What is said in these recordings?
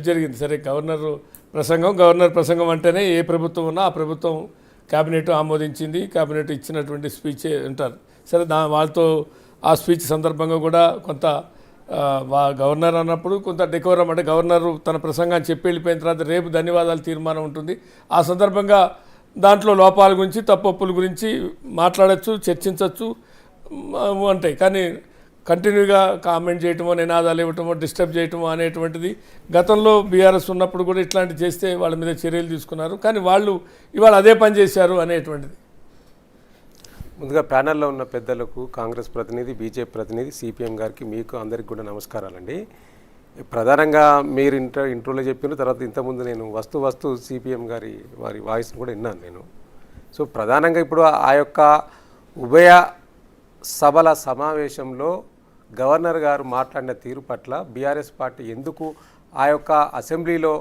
జరిగింది. సరే గవర్నర్ ప్రసంగం అంటేనే ఏ ప్రభుత్వం ఉన్నా ఆ ప్రభుత్వం క్యాబినెట్ ఆమోదించింది, క్యాబినెట్ ఇచ్చినటువంటి స్పీచ్ అంటారు. సరే వాళ్ళతో ఆ స్పీచ్ సందర్భంగా కూడా కొంత గవర్నర్ అన్నప్పుడు కొంత డెకోరం, అంటే గవర్నర్ తన ప్రసంగాన్ని చెప్పి వెళ్ళిపోయిన తర్వాత రేపు ధన్యవాదాలు తీర్మానం ఉంటుంది. ఆ సందర్భంగా దాంట్లో లోపాల గురించి తప్పొప్పుల గురించి మాట్లాడచ్చు, చర్చించవచ్చు ఉంటాయి. కానీ కంటిన్యూగా కామెంట్ చేయటమో, నినాదాలు ఇవ్వటమో, డిస్టర్బ్ చేయటమో అనేటువంటిది గతంలో బీఆర్ఎస్ ఉన్నప్పుడు కూడా ఇట్లాంటివి చేస్తే వాళ్ళ మీద చర్యలు తీసుకున్నారు. కానీ వాళ్ళు ఇవాళ అదే పని చేశారు అనేటువంటిది. ముందుగా ప్యానెల్లో ఉన్న పెద్దలకు, కాంగ్రెస్ ప్రతినిధి, బీజేపీ ప్రతినిధి, సిపిఎం గారికి, మీకు అందరికీ కూడా నమస్కారాలండి. ప్రధానంగా మీరు ఇంట్రోలో చెప్పిన తర్వాత ఇంతకుముందు నేను వస్తూ సిపిఎం వారి వాయిస్ని కూడా విన్నాను నేను. సో ప్రధానంగా ఇప్పుడు ఆ యొక్క ఉభయ సభల సమావేశంలో గవర్నర్ గారు మాట్లాడిన తీరు పట్ల బీఆర్ఎస్ పార్టీ ఎందుకు ఆ యొక్క అసెంబ్లీలో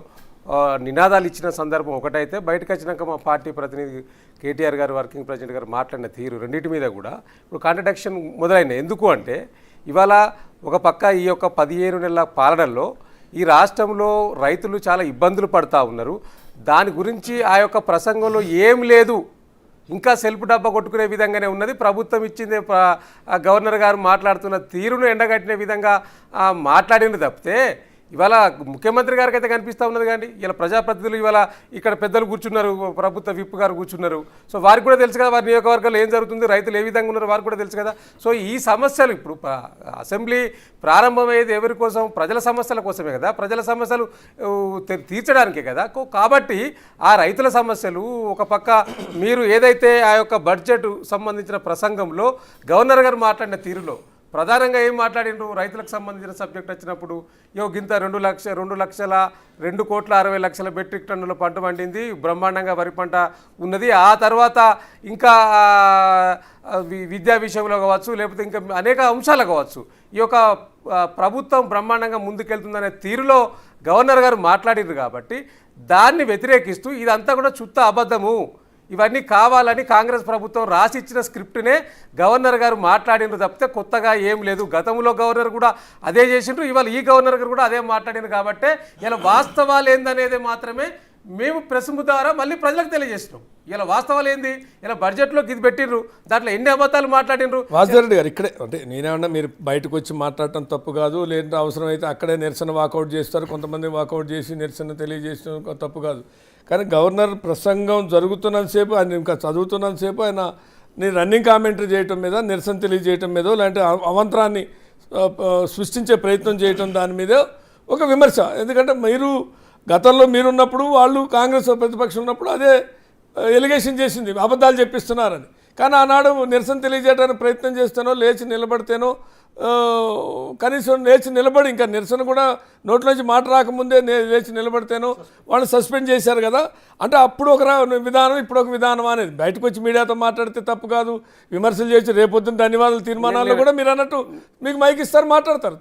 నినాదాలు ఇచ్చిన సందర్భం ఒకటైతే, బయటకు వచ్చినాక మా పార్టీ ప్రతినిధి కేటీఆర్ గారు, వర్కింగ్ ప్రెసిడెంట్ గారు మాట్లాడిన తీరు, రెండింటి మీద కూడా ఇప్పుడు కాంట్రడిక్షన్ మొదలైనాయి. ఎందుకు అంటే ఇవాళ ఒక పక్క ఈ యొక్క 15 నెలల పాలనలో ఈ రాష్ట్రంలో రైతులు చాలా ఇబ్బందులు పడుతూ ఉన్నారు. దాని గురించి ఆ యొక్క ప్రసంగంలో ఏం లేదు, ఇంకా సెల్ఫ్ డబ్బా కొట్టుకునే విధంగానే ఉన్నది. ప్రభుత్వం ఇచ్చిందే గవర్నర్ గారు మాట్లాడుతున్న తీరును ఎండగట్టిన విధంగా మాట్లాడినది తప్పితే ఇవాళ ముఖ్యమంత్రి గారికి అయితే కనిపిస్తూ ఉన్నది. కానీ ఇలా ప్రజాప్రతినిధులు ఇవాళ ఇక్కడ పెద్దలు కూర్చున్నారు, ప్రభుత్వ విప్ గారు కూర్చున్నారు. సో వారికి కూడా తెలుసు కదా వారి నియోజకవర్గాల్లో ఏం జరుగుతుంది, రైతులు ఏ విధంగా ఉన్నారు వారికి కూడా తెలుసు కదా. సో ఈ సమస్యలు ఇప్పుడు అసెంబ్లీ ప్రారంభమయ్యేది ఎవరి కోసం? ప్రజల సమస్యల కోసమే కదా, ప్రజల సమస్యలు తీర్చడానికే కదా. కాబట్టి ఆ రైతుల సమస్యలు ఒక పక్క, మీరు ఏదైతే ఆ యొక్క బడ్జెట్ సంబంధించిన ప్రసంగంలో గవర్నర్ గారు మాట్లాడిన తీరులో ప్రధానంగా ఏం మాట్లాడిండ్రు, రైతులకు సంబంధించిన సబ్జెక్ట్ వచ్చినప్పుడు గింత 2,60,00,000 మెట్రిక్ టన్నుల పంట పండింది, బ్రహ్మాండంగా వరి పంట ఉన్నది. ఆ తర్వాత ఇంకా విద్యా విషయంలో కావచ్చు, లేకపోతే ఇంకా అనేక అంశాలు కావచ్చు, ఈ యొక్క ప్రభుత్వం బ్రహ్మాండంగా ముందుకెళ్తుందనే తీరులో గవర్నర్ గారు మాట్లాడిండ్రు. కాబట్టి దాన్ని వ్యతిరేకిస్తూ ఇదంతా కూడా చుత్త అబద్ధము, ఇవన్నీ కావాలని కాంగ్రెస్ ప్రభుత్వం రాసిచ్చిన స్క్రిప్ట్నే గవర్నర్ గారు మాట్లాడినారు తప్పితే కొత్తగా ఏం లేదు. గతంలో గవర్నర్ కూడా అదే చేసిండ్రు, ఇవాళ ఈ గవర్నర్ గారు కూడా అదే మాట్లాడినారు. కాబట్టి ఇలా వాస్తవాలు ఏందనేది మాత్రమే మేము ప్రెస్ ద్వారా మళ్ళీ ప్రజలకు తెలియజేసినాం. ఇలా వాస్తవాలు ఏంది, ఇలా బడ్జెట్లోకి ఇది పెట్టిండ్రు, దాంట్లో ఎన్ని అబద్ధాలు మాట్లాడినరు. వాసుదేవరెడ్డి గారు ఇక్కడే, అంటే నేనేమన్నా మీరు బయటకు వచ్చి మాట్లాడటం తప్పు కాదు, లేదంటే అవసరమైతే అక్కడే నిరసన వాకౌట్ చేస్తారు, కొంతమంది వాకౌట్ చేసి నిరసన తెలియజేసిన తప్పు కాదు. కానీ గవర్నర్ ప్రసంగం జరుగుతున్నంతసేపు, ఆయన ఇంకా చదువుతున్నంతసేపు ఆయన రన్నింగ్ కామెంటరీ చేయటం మీద, నిరసన తెలియజేయటం మీద, లేదంటే అవంతరాన్ని సృష్టించే ప్రయత్నం చేయటం దాని మీద ఒక విమర్శ. ఎందుకంటే మీరు గతంలో మీరున్నప్పుడు, వాళ్ళు కాంగ్రెస్ ప్రతిపక్షం ఉన్నప్పుడు అదే ఎలిగేషన్ చేసింది, అబద్ధాలు చెప్పిస్తున్నారని. కానీ ఆనాడు నిరసన తెలియజేయడానికి ప్రయత్నం చేస్తేనో, లేచి నిలబడితేనో, కనీసం లేచి నిలబడి, ఇంకా నిరసన కూడా నోట్లోంచి మాట రాకముందే లేచి నిలబడితేనో వాళ్ళు సస్పెండ్ చేశారు కదా. అంటే అప్పుడు ఒక విధానం, ఇప్పుడు ఒక విధానం అనేది. బయటకు వచ్చి మీడియాతో మాట్లాడితే తప్పు కాదు, విమర్శలు చేసి రేపొద్దున ధన్యవాదాలు తీర్మానాల్లో కూడా మీరు అన్నట్టు మీకు మైక్ ఇస్తారు, మాట్లాడతారు,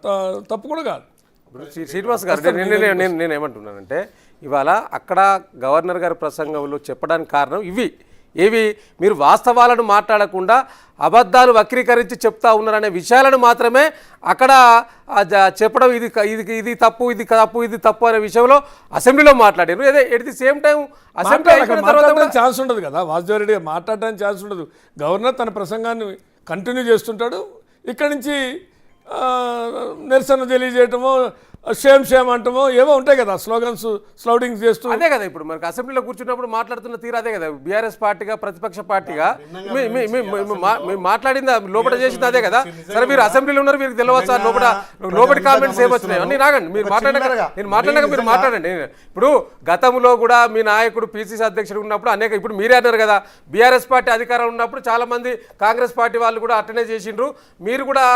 తప్పు కూడా కాదు. శ్రీనివాస్ గారు, నేను ఏమంటున్నానంటే ఇవాళ అక్కడ గవర్నర్ గారి ప్రసంగంలో చెప్పడానికి కారణం ఏవి మీరు వాస్తవాలను మాట్లాడకుండా అబద్ధాలు వక్రీకరించి చెప్తా ఉన్నారనే విషయాలను మాత్రమే అక్కడ చెప్పడం. ఇది తప్పు, ఇది తప్పు, ఇది తప్పు అనే విషయంలో అసెంబ్లీలో మాట్లాడారు. At the same time assembly chance ఉండదు కదా, వాసుదేవరెడ్డి గారు మాట్లాడడానికి ఛాన్స్ ఉండదు. గవర్నర్ తన ప్రసంగాన్ని కంటిన్యూ చేస్తుంటాడు, ఇక్కడి నుంచి నిరసన తెలియజేయటమో, షేమ్ అంటమో ఏవో ఉంటాయి కదా, స్లౌడింగ్స్ చేస్తూ. అదే కదా ఇప్పుడు మనకు అసెంబ్లీలో కూర్చున్నప్పుడు మాట్లాడుతున్న తీరు అదే కదా. బీఆర్ఎస్ పార్టీగా, ప్రతిపక్ష పార్టీగా మేము మాట్లాడింది లోపల చేసింది అదే కదా. సరే మీరు అసెంబ్లీలో ఉన్నారు, మీకు తెలియవచ్చు లోపలి కామెంట్స్ ఏమొచ్చినాయి అన్నీ రాగండి. నేను మాట్లాడినాక మీరు మాట్లాడండి. ఇప్పుడు గతంలో కూడా మీ నాయకుడు పిసిసి అధ్యక్షుడు ఉన్నప్పుడు అనేక, ఇప్పుడు మీరే అన్నారు కదా, బీఆర్ఎస్ పార్టీ అధికారం ఉన్నప్పుడు చాలా మంది కాంగ్రెస్ పార్టీ వాళ్ళు కూడా అట్టనే చేసిండ్రు, మీరు కూడా